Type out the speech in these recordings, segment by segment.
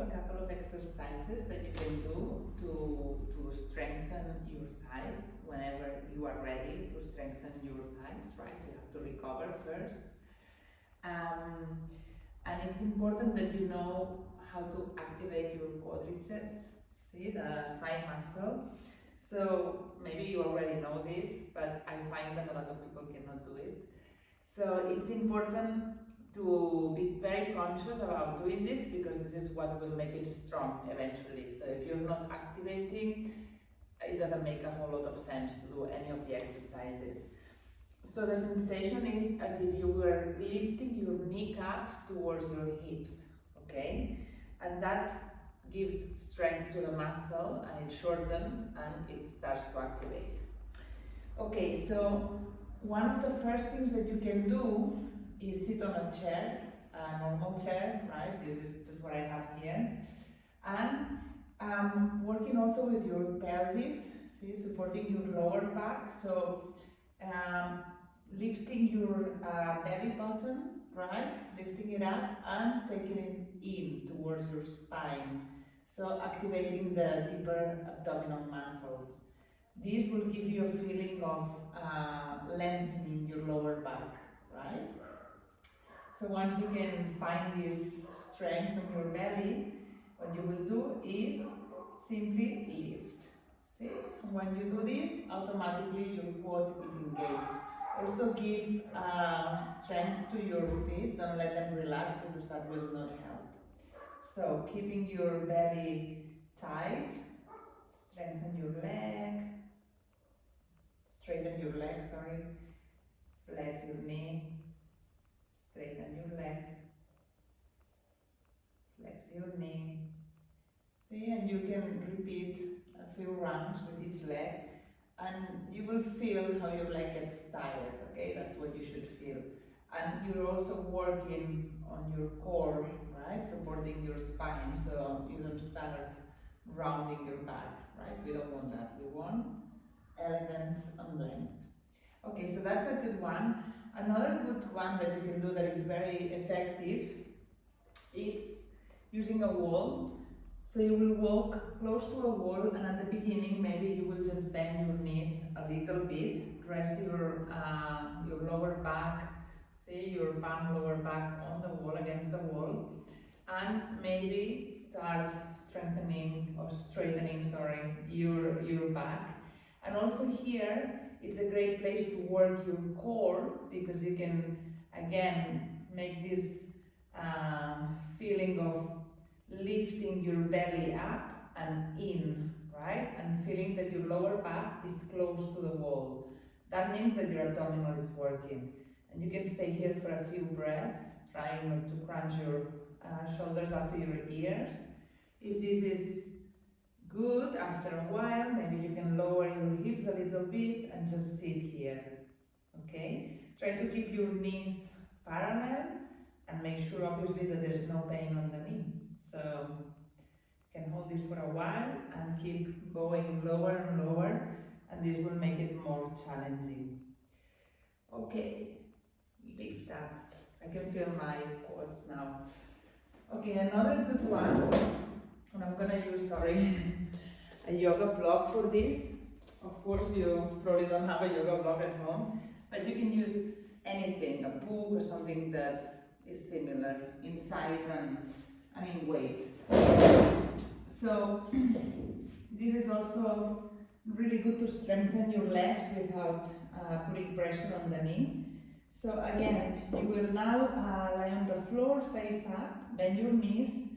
a couple of exercises that you can do to strengthen your thighs whenever you are ready to strengthen your thighs, right? You have to recover first. And it's important that you know how to activate your quadriceps, see, the thigh muscle. So maybe you already know this, but I find that a lot of people cannot do it. So it's important to be very conscious about doing this, because this is what will make it strong eventually. So if you're not activating, it doesn't make a whole lot of sense to do any of the exercises. So the sensation is as if you were lifting your kneecaps towards your hips, okay? And that gives strength to the muscle, and it shortens and it starts to activate. Okay, so one of the first things that you can do is sit on a chair, a normal chair, right? This is just what I have here. And working also with your pelvis, see, supporting your lower back. So lifting your belly button, right? Lifting it up and taking it in towards your spine. So activating the deeper abdominal muscles. This will give you a feeling of lengthening your lower back, right? So once you can find this strength on your belly, what you will do is simply lift. See? And when you do this, automatically your quad is engaged. Also give strength to your feet, don't let them relax, because that will not help. So keeping your belly tight, strengthen your leg, straighten your leg, flex your knee, straighten your leg, flex your knee. See, and you can repeat a few rounds with each leg, and you will feel how your leg gets tired, okay? That's what you should feel. And you're also working on your core, right? Supporting your spine, so you don't start rounding your back, right? We don't want that. We want elegance and length. Okay, so that's a good one. Another good one that you can do that is very effective is using a wall. So you will walk close to a wall, and at the beginning maybe you will just bend your knees a little bit, press your lower back, see your palm lower back on the wall, against the wall, and maybe start strengthening or straightening, your back. And also here, it's a great place to work your core, because you can again make this feeling of lifting your belly up and in, right? And feeling that your lower back is close to the wall. That means that your abdominal is working. And you can stay here for a few breaths, trying not to crunch your shoulders up to your ears. If this is good, after a while, maybe you can lower your hips a little bit and just sit here, okay? Try to keep your knees parallel and make sure, obviously, that there's no pain on the knee. So you can hold this for a while and keep going lower and lower, and this will make it more challenging. Okay, lift up. I can feel my quads now. Okay, another good one, and I'm gonna use, a yoga block for this. Of course, you probably don't have a yoga block at home, but you can use anything, a book or something that is similar in size and in weight. So this is also really good to strengthen your legs without putting pressure on the knee. So again, you will now lie on the floor, face up, bend your knees,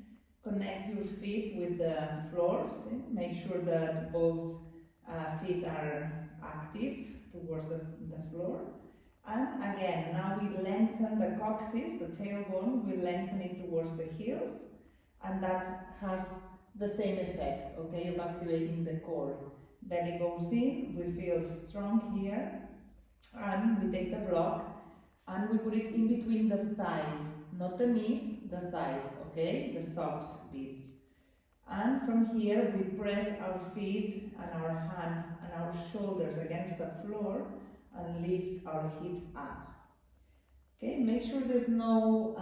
connect your feet with the floor. See? Make sure that both feet are active towards the floor. And again, now we lengthen the coccyx, the tailbone, we lengthen it towards the heels, and that has the same effect, okay, of activating the core. Belly goes in, we feel strong here, and we take the block and we put it in between the thighs, not the knees, the thighs, okay, the soft bits. And from here we press our feet and our hands and our shoulders against the floor and lift our hips up. Okay, make sure there's no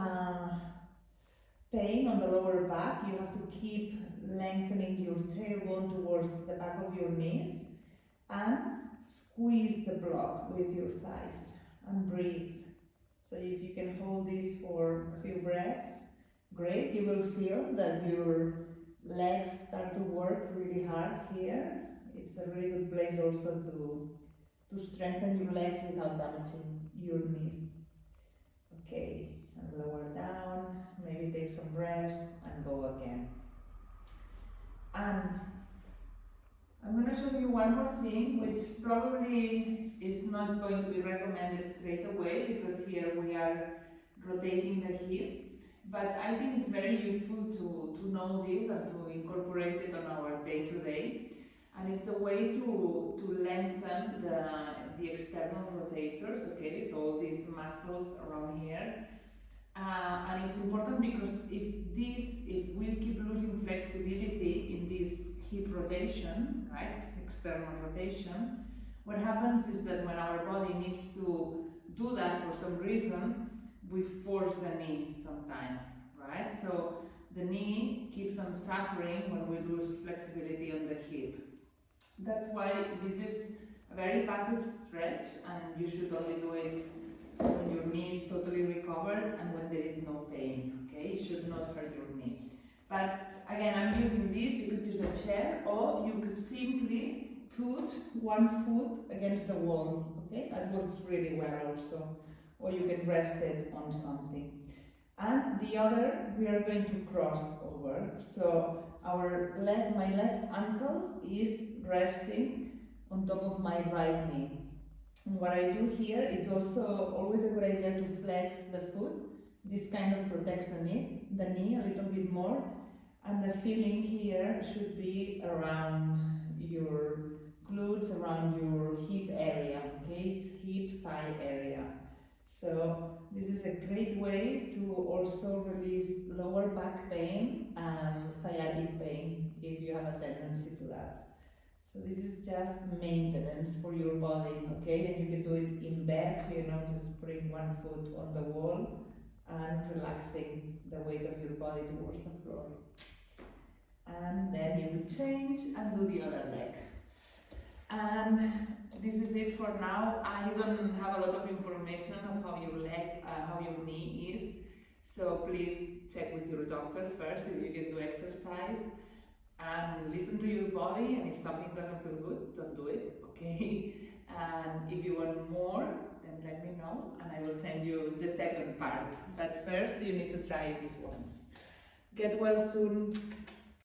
pain on the lower back, you have to keep lengthening your tailbone towards the back of your knees and squeeze the block with your thighs and breathe. So if you can hold this for a few breaths, great. You will feel that your legs start to work really hard here. It's a really good place also to strengthen your legs without damaging your knees. Okay, and lower down, maybe take some rest and go again. And I'm going to show you one more thing, which probably is not going to be recommended straight away because here we are rotating the hip. But I think it's very useful to know this and to incorporate it on our day-to-day. And it's a way to lengthen the external rotators, okay, so all these muscles around here. And it's important because if we keep losing flexibility in this hip rotation, right, external rotation, what happens is that when our body needs to do that for some reason, we force the knee sometimes, right? So the knee keeps on suffering when we lose flexibility on the hip. That's why this is a very passive stretch, and you should only do it when your knee is totally recovered and when there is no pain, okay? It should not hurt your knee. But again, I'm using this. You could use a chair, or you could simply put one foot against the wall, okay? That works really well also. Or you can rest it on something. And the other, we are going to cross over. So my left ankle is resting on top of my right knee. And what I do here, it's also always a good idea to flex the foot. This kind of protects the knee a little bit more. And the feeling here should be around your glutes, around your hip area, okay? Hip, thigh area. So this is a great way to also release lower back pain and sciatic pain if you have a tendency to that. So this is just maintenance for your body, okay? And you can do it in bed, just putting one foot on the wall and relaxing the weight of your body towards the floor. And then you will change and do the other leg. And this is it for now. I don't have a lot of information of how your leg, how your knee is. So please check with your doctor first if you can do exercise. And listen to your body, and if something doesn't feel good, don't do it, okay? And if you want more, then let me know, and I will send you the second part. But first, you need to try these ones. Get well soon.